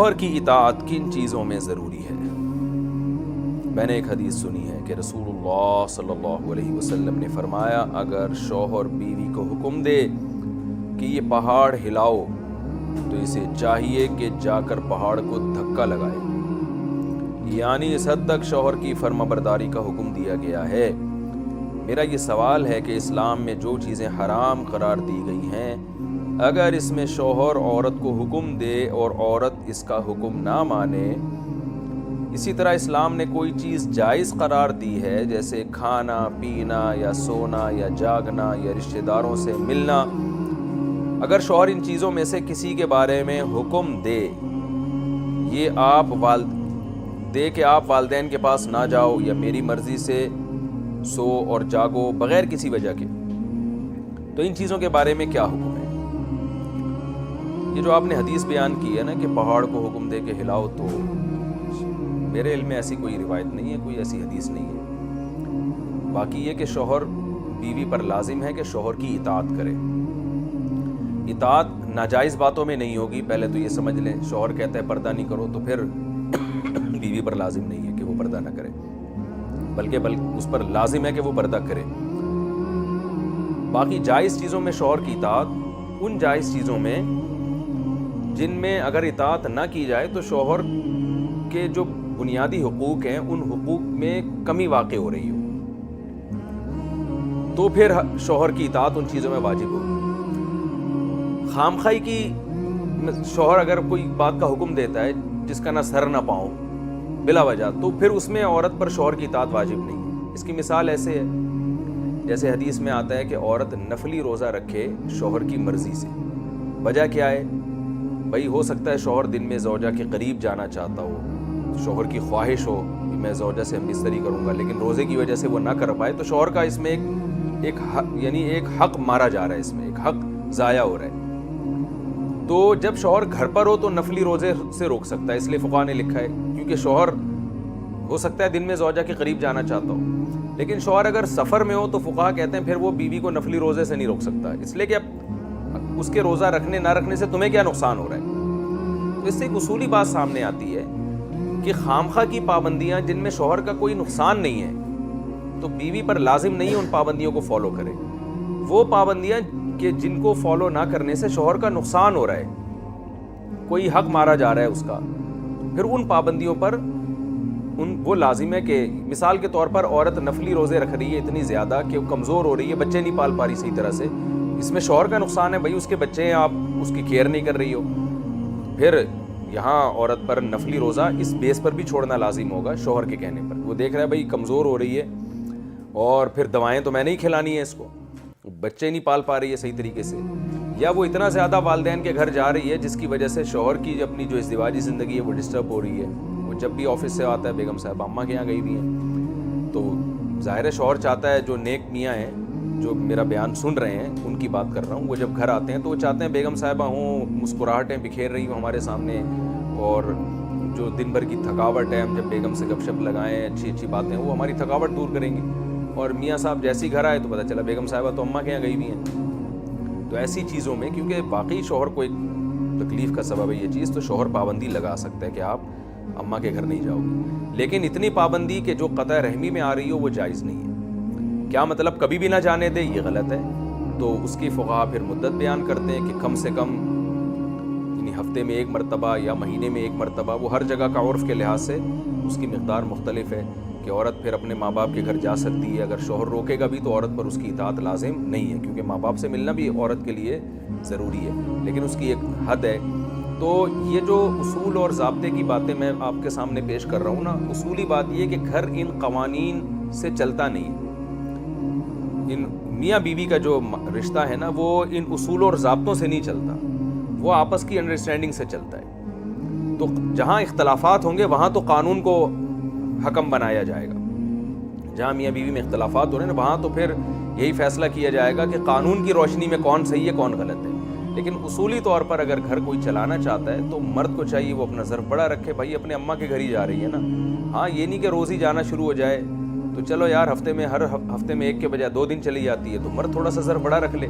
شوہر کی اطاعت کن چیزوں میں ضروری ہے؟ میں نے ایک حدیث سنی ہے کہ رسول اللہ صلی اللہ علیہ وسلم نے فرمایا، اگر شوہر بیوی کو حکم دے کہ یہ پہاڑ ہلاؤ تو اسے چاہیے کہ جا کر پہاڑ کو دھکا لگائے۔ یعنی اس حد تک شوہر کی فرما برداری کا حکم دیا گیا ہے۔ میرا یہ سوال ہے کہ اسلام میں جو چیزیں حرام قرار دی گئی ہیں، اگر اس میں شوہر عورت کو حکم دے اور عورت اس کا حکم نہ مانے، اسی طرح اسلام نے کوئی چیز جائز قرار دی ہے جیسے کھانا پینا یا سونا یا جاگنا یا رشتہ داروں سے ملنا، اگر شوہر ان چیزوں میں سے کسی کے بارے میں حکم دے کہ آپ والدین کے پاس نہ جاؤ یا میری مرضی سے سو اور جاگو بغیر کسی وجہ کے، تو ان چیزوں کے بارے میں کیا حکم ہے؟ یہ جو آپ نے حدیث بیان کی ہے نا کہ پہاڑ کو حکم دے کے ہلاؤ، تو میرے علم میں ایسی کوئی روایت نہیں ہے، کوئی ایسی حدیث نہیں ہے۔ باقی یہ کہ شوہر بیوی پر لازم ہے کہ شوہر کی اطاعت کرے۔ اطاعت ناجائز باتوں میں نہیں ہوگی، پہلے تو یہ سمجھ لیں۔ شوہر کہتا ہے پردہ نہیں کرو تو پھر بیوی پر لازم نہیں ہے کہ وہ پردہ نہ کرے، بلکہ اس پر لازم ہے کہ وہ پردہ کرے۔ باقی جائز چیزوں میں شوہر کی اطاعت، ان جائز چیزوں میں جن میں اگر اطاعت نہ کی جائے تو شوہر کے جو بنیادی حقوق ہیں ان حقوق میں کمی واقع ہو رہی ہو، تو پھر شوہر کی اطاعت ان چیزوں میں واجب ہوگی۔ خامخواہی کی شوہر اگر کوئی بات کا حکم دیتا ہے جس کا نہ سر نہ پاؤں بلا وجہ، تو پھر اس میں عورت پر شوہر کی اطاعت واجب نہیں ہے۔ اس کی مثال ایسے ہے جیسے حدیث میں آتا ہے کہ عورت نفلی روزہ رکھے شوہر کی مرضی سے۔ وجہ کیا ہے؟ بھئی ہو سکتا ہے شوہر دن میں زوجہ کے قریب جانا چاہتا ہو، شوہر کی خواہش ہو کہ میں زوجہ سے ہم بستری کروں گا، لیکن روزے کی وجہ سے وہ نہ کر پائے، تو شوہر کا اس میں ایک حق مارا جا رہا ہے، اس میں ایک حق ضائع ہو رہا ہے۔ تو جب شوہر گھر پر ہو تو نفلی روزے سے روک سکتا ہے، اس لیے فقہا نے لکھا ہے، کیونکہ شوہر ہو سکتا ہے دن میں زوجہ کے قریب جانا چاہتا ہو، لیکن شوہر اگر سفر میں ہو تو فقہا کہتے ہیں پھر وہ بیوی کو نفلی روزے سے نہیں روک سکتا، اس لیے کہ اب اس کے روزہ رکھنے نہ رکھنے سے تمہیں کیا نقصان ہو رہا ہے۔ تو اس سے ایک اصولی بات سامنے آتی ہے کہ خامخواہ کی پابندیاں جن میں شوہر کا کوئی نقصان نہیں ہے تو بیوی پر لازم نہیں ہے ان پابندیوں کو فالو کرے۔ وہ پابندیاں کہ جن کو فالو نہ کرنے سے شوہر کا نقصان ہو رہا ہے، کوئی حق مارا جا رہا ہے اس کا، پھر ان پابندیوں پر وہ لازم ہے کہ مثال کے طور پر عورت نفلی روزے رکھ رہی ہے اتنی زیادہ کہ وہ کمزور ہو رہی ہے، بچے نہیں پال پا رہی صحیح طرح سے، اس میں شوہر کا نقصان ہے، بھائی اس کے بچے ہیں، آپ اس کی کیئر نہیں کر رہی ہو، پھر یہاں عورت پر نفلی روزہ اس بیس پر بھی چھوڑنا لازم ہوگا شوہر کے کہنے پر۔ وہ دیکھ رہا ہے بھائی کمزور ہو رہی ہے اور پھر دوائیں تو میں نہیں کھلانی ہے اس کو، بچے نہیں پال پا رہی ہے صحیح طریقے سے، یا وہ اتنا زیادہ والدین کے گھر جا رہی ہے جس کی وجہ سے شوہر کی اپنی جو ازدواجی زندگی ہے وہ ڈسٹرب ہو رہی ہے۔ وہ جب بھی آفس سے آتا ہے بیگم صاحب اماں کے یہاں گئی ہوئی ہیں، تو ظاہر ہے شوہر چاہتا ہے، جو نیک میاں ہیں جو میرا بیان سن رہے ہیں ان کی بات کر رہا ہوں، وہ جب گھر آتے ہیں تو وہ چاہتے ہیں بیگم صاحبہ ہوں، مسکراہٹیں بکھیر رہی ہوں ہمارے سامنے، اور جو دن بھر کی تھکاوٹ ہے ہم جب بیگم سے گپ شپ لگائیں اچھی اچھی باتیں وہ ہماری تھکاوٹ دور کریں گی، اور میاں صاحب جیسے ہی گھر آئے تو پتہ چلا بیگم صاحبہ تو اماں کے یہاں گئی ہوئی ہیں۔ تو ایسی چیزوں میں کیونکہ واقعی شوہر کو ایک تکلیف کا سبب ہے یہ چیز، تو شوہر پابندی لگا سکتا ہے کہ آپ اماں کے گھر نہیں جاؤ گی، لیکن اتنی پابندی کہ جو قطع رحمی میں آ رہی ہو وہ جائز نہیں ہے۔ کیا مطلب کبھی بھی نہ جانے دے؟ یہ غلط ہے۔ تو اس کی فقہا پھر مدت بیان کرتے ہیں کہ کم سے کم یعنی ہفتے میں ایک مرتبہ یا مہینے میں ایک مرتبہ، وہ ہر جگہ کا عرف کے لحاظ سے اس کی مقدار مختلف ہے کہ عورت پھر اپنے ماں باپ کے گھر جا سکتی ہے، اگر شوہر روکے گا بھی تو عورت پر اس کی اطاعت لازم نہیں ہے، کیونکہ ماں باپ سے ملنا بھی عورت کے لیے ضروری ہے، لیکن اس کی ایک حد ہے۔ تو یہ جو اصول اور ضابطے کی باتیں میں آپ کے سامنے پیش کر رہا ہوں نا، اصولی بات یہ کہ گھر ان قوانین سے چلتا نہیں، ان میاں بیوی کا جو رشتہ ہے نا وہ ان اصول اور ضابطوں سے نہیں چلتا، وہ آپس کی انڈرسٹینڈنگ سے چلتا ہے۔ تو جہاں اختلافات ہوں گے وہاں تو قانون کو حکم بنایا جائے گا، جہاں میاں بیوی میں اختلافات ہو رہے ہیں وہاں تو پھر یہی فیصلہ کیا جائے گا کہ قانون کی روشنی میں کون صحیح ہے کون غلط ہے۔ لیکن اصولی طور پر اگر گھر کوئی چلانا چاہتا ہے تو مرد کو چاہیے وہ اپنا ظرف بڑا رکھے، بھائی اپنے اماں کے گھر ہی جا رہی ہے نا، ہاں یہ نہیں کہ روز ہی جانا شروع ہو جائے، تو چلو یار ہفتے میں ہر ہفتے میں ایک کے بجائے 2 دن چلی جاتی ہے تو مرد تھوڑا سا ظرف بڑا رکھ لے،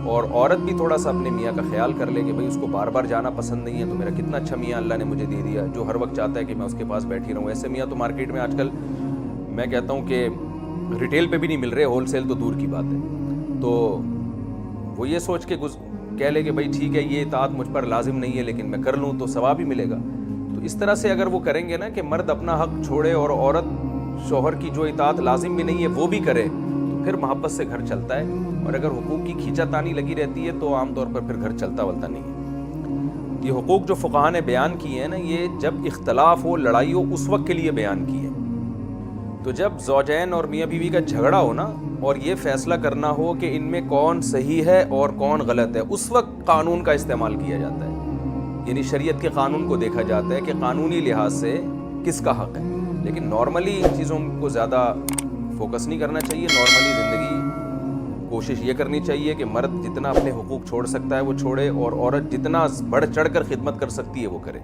اور عورت بھی تھوڑا سا اپنے میاں کا خیال کر لے کہ بھائی اس کو بار بار جانا پسند نہیں ہے تو میرا کتنا اچھا میاں اللہ نے مجھے دے دیا جو ہر وقت چاہتا ہے کہ میں اس کے پاس بیٹھی رہوں. ایسے میاں تو مارکیٹ میں آج کل میں کہتا ہوں کہ ریٹیل پہ بھی نہیں مل رہے, ہول سیل تو دور کی بات ہے. تو وہ یہ سوچ کے کہہ لے کہ بھائی ٹھیک ہے یہ اطاعت مجھ پر لازم نہیں ہے لیکن میں کر لوں تو ثواب ہی ملے گا. تو اس طرح سے اگر وہ کریں گے نا کہ مرد اپنا حق چھوڑے اور عورت شوہر کی جو اطاعت لازم بھی نہیں ہے وہ بھی کرے تو پھر محبت سے گھر چلتا ہے. اور اگر حقوق کی کھینچا تانی لگی رہتی ہے تو عام طور پر پھر گھر چلتا ولتا نہیں ہے. یہ حقوق جو فقہاء نے بیان کیے ہیں نا یہ جب اختلاف ہو لڑائی ہو اس وقت کے لیے بیان کیے. تو جب زوجین اور میاں بیوی کا جھگڑا ہو نا اور یہ فیصلہ کرنا ہو کہ ان میں کون صحیح ہے اور کون غلط ہے اس وقت قانون کا استعمال کیا جاتا ہے. یعنی شریعت کے قانون کو دیکھا جاتا ہے کہ قانونی لحاظ سے کس کا حق ہے. لیکن نارملی ان چیزوں کو زیادہ فوکس نہیں کرنا چاہیے. نارملی زندگی کوشش یہ کرنی چاہیے کہ مرد جتنا اپنے حقوق چھوڑ سکتا ہے وہ چھوڑے اور عورت جتنا بڑھ چڑھ کر خدمت کر سکتی ہے وہ کرے.